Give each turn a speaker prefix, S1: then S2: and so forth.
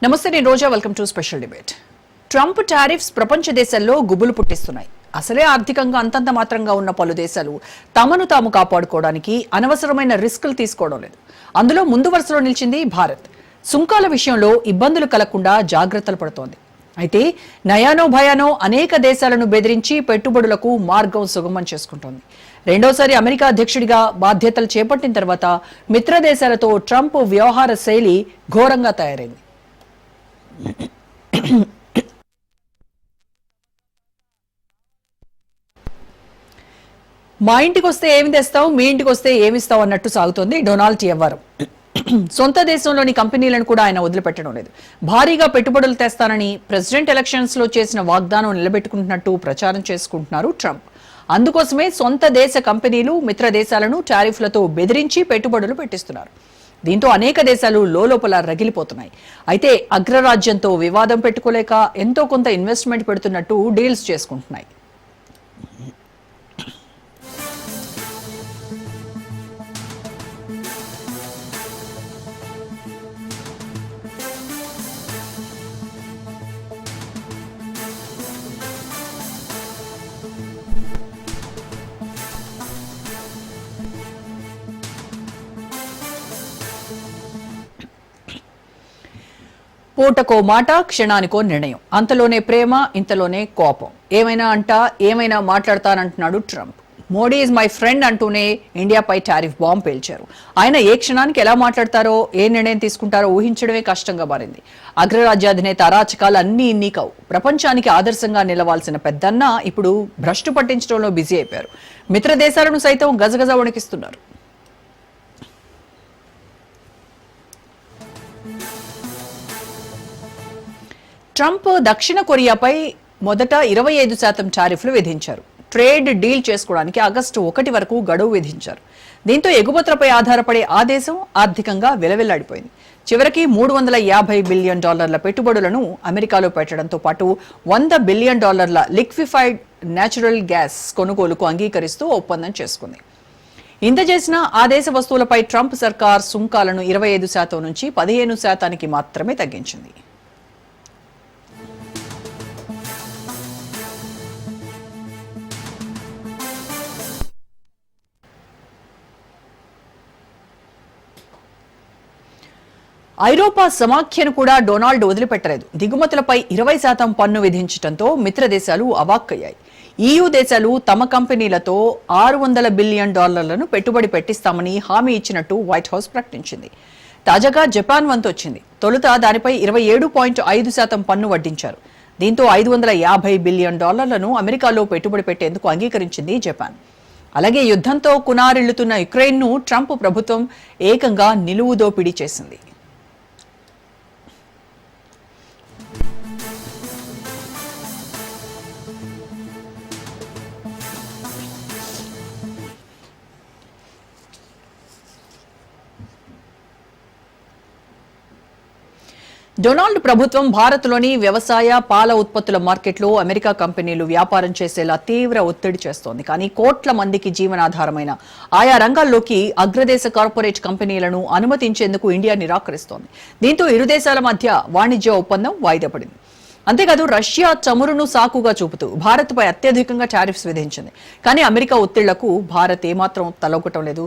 S1: నమస్తే, నేను Roja. Welcome to special debate. Trump tariffs ప్రపంచ దేశాల్లో గుబులు పుట్టిస్తున్నాయి. అసలే ఆర్థికంగా అంతంత మాత్రంగా ఉన్న పలు దేశాలు తమను తాము కాపాడుకోవడానికి అనవసరమైన రిస్కులు తీసుకోవడం లేదు. అందులో ముందు వరుసలో నిలిచింది భారత్. సుంకాల విషయంలో ఇబ్బందులు కలగకుండా జాగ్రత్తలు పడుతోంది. అయితే నయానో భయానో అనేక దేశాలను బెదిరించి పెట్టుబడులకు మార్గం సుగమం చేసుకుంటోంది. రెండోసారి అమెరికా అధ్యక్షుడిగా బాధ్యతలు చేపట్టిన తర్వాత మిత్ర దేశాలతో ట్రంప్ వ్యవహార శైలి ఘోరంగా తయారైంది. మా ఇంటికి వస్తే ఏమి తెస్తావు, మీ ఇంటికి వస్తే ఏమిస్తావు అన్నట్టు సాగుతోంది డొనాల్డ్ వ్యవహారం. సొంత దేశంలోని కంపెనీలను కూడా ఆయన వదిలిపెట్టడం లేదు. భారీగా పెట్టుబడులు తెస్తానని ప్రెసిడెంట్ ఎలక్షన్స్ లో చేసిన వాగ్దానం నిలబెట్టుకుంటున్నట్టు ప్రచారం చేసుకుంటున్నారు ట్రంప్. అందుకోసమే సొంత దేశ కంపెనీలు మిత్ర దేశాలను టారిఫ్లతో బెదిరించి పెట్టుబడులు పెట్టిస్తున్నారు. దీంతో అనేక దేశాలు లోపల రగిలిపోతున్నాయి. అయితే అగ్రరాజ్యంతో వివాదం పెట్టుకోలేక ఎంతో కొంత ఇన్వెస్ట్మెంట్ పెడుతున్నట్టు డీల్స్ చేసుకుంటున్నాయి. పూటకో మాట, క్షణానికో నిర్ణయం. అంతలోనే ప్రేమ, ఇంతలోనే కోపం. ఏమైనా మాట్లాడతానంటున్నాడు Trump. Modi is my friend అంటూనే ఇండియాపై టారిఫ్ బాంబ్ పేల్చారు. ఆయన ఏ క్షణానికి ఎలా మాట్లాడతారో, ఏ నిర్ణయం తీసుకుంటారో ఊహించడమే కష్టంగా మారింది. అగ్రరాజ్యాధినేత అరాచకాలు అన్నీ ఇన్ని కావు. ప్రపంచానికి ఆదర్శంగా నిలవాల్సిన పెద్దన్న ఇప్పుడు భ్రష్టు పట్టించడంలో బిజీ అయిపోయారు. మిత్ర దేశాలను సైతం గజగజ వణికిస్తున్నారు. ట్రంప్ దక్షిణ కొరియాపై మొదట 25% టారిఫ్లు విధించారు. ట్రేడ్ డీల్ చేసుకోవడానికి ఆగస్టు 1 వరకు గడువు విధించారు. దీంతో ఎగుమతులపై ఆధారపడే ఆ దేశం ఆర్థికంగా విలవిల్లాడిపోయింది. చివరికి $350 బిలియన్ పెట్టుబడులను అమెరికాలో పెట్టడంతో పాటు $100 బిలియన్ లిక్విఫైడ్ న్యాచురల్ గ్యాస్ కొనుగోలుకు అంగీకరిస్తూ ఒప్పందం చేసుకుంది. ఇంత చేసినా ఆ దేశ వస్తువులపై ట్రంప్ సర్కార్ సుంకాలను 25% నుంచి 15% మాత్రమే తగ్గించింది. ఐరోపా సమాఖ్యను కూడా డొనాల్డ్ వదిలిపెట్టలేదు. దిగుమతులపై 20% పన్ను విధించడంతో మిత్ర దేశాలు అవాక్కయ్యాయి. EU దేశాలు తమ కంపెనీలతో $600 బిలియన్ పెట్టుబడి పెట్టిస్తామని హామీ ఇచ్చినట్టు వైట్ హౌస్ ప్రకటించింది. తాజాగా జపాన్ వంతొచ్చింది. తొలుత దానిపై 27.5% పన్ను వడ్డించారు. దీంతో $550 బిలియన్ అమెరికాలో పెట్టుబడి పెట్టేందుకు అంగీకరించింది జపాన్. అలాగే యుద్ధంతో కునారిల్లుతున్న యుక్రెయిన్ను ట్రంప్ ప్రభుత్వం ఏకంగా నిలువు దోపిడీ చేసింది. డొనాల్డ్ ప్రభుత్వం భారత్లోని వ్యవసాయ, పాల ఉత్పత్తుల మార్కెట్లో అమెరికా కంపెనీలు వ్యాపారం చేసేలా తీవ్ర ఒత్తిడి చేస్తోంది. కానీ కోట్ల మందికి జీవనాధారమైన ఆయా రంగాల్లోకి అగ్రదేశ కార్పొరేట్ కంపెనీలను అనుమతించేందుకు ఇండియా నిరాకరిస్తోంది. దీంతో ఇరు దేశాల మధ్య వాణిజ్య ఒప్పందం వాయిదా పడింది. అంతేకాదు రష్యా చమురును సాకుగా చూపుతూ భారత్పై అత్యధికంగా టారిఫ్స్ విధించింది. కానీ అమెరికా ఒత్తిళ్లకు భారత్ ఏమాత్రం తలొగ్గటం లేదు.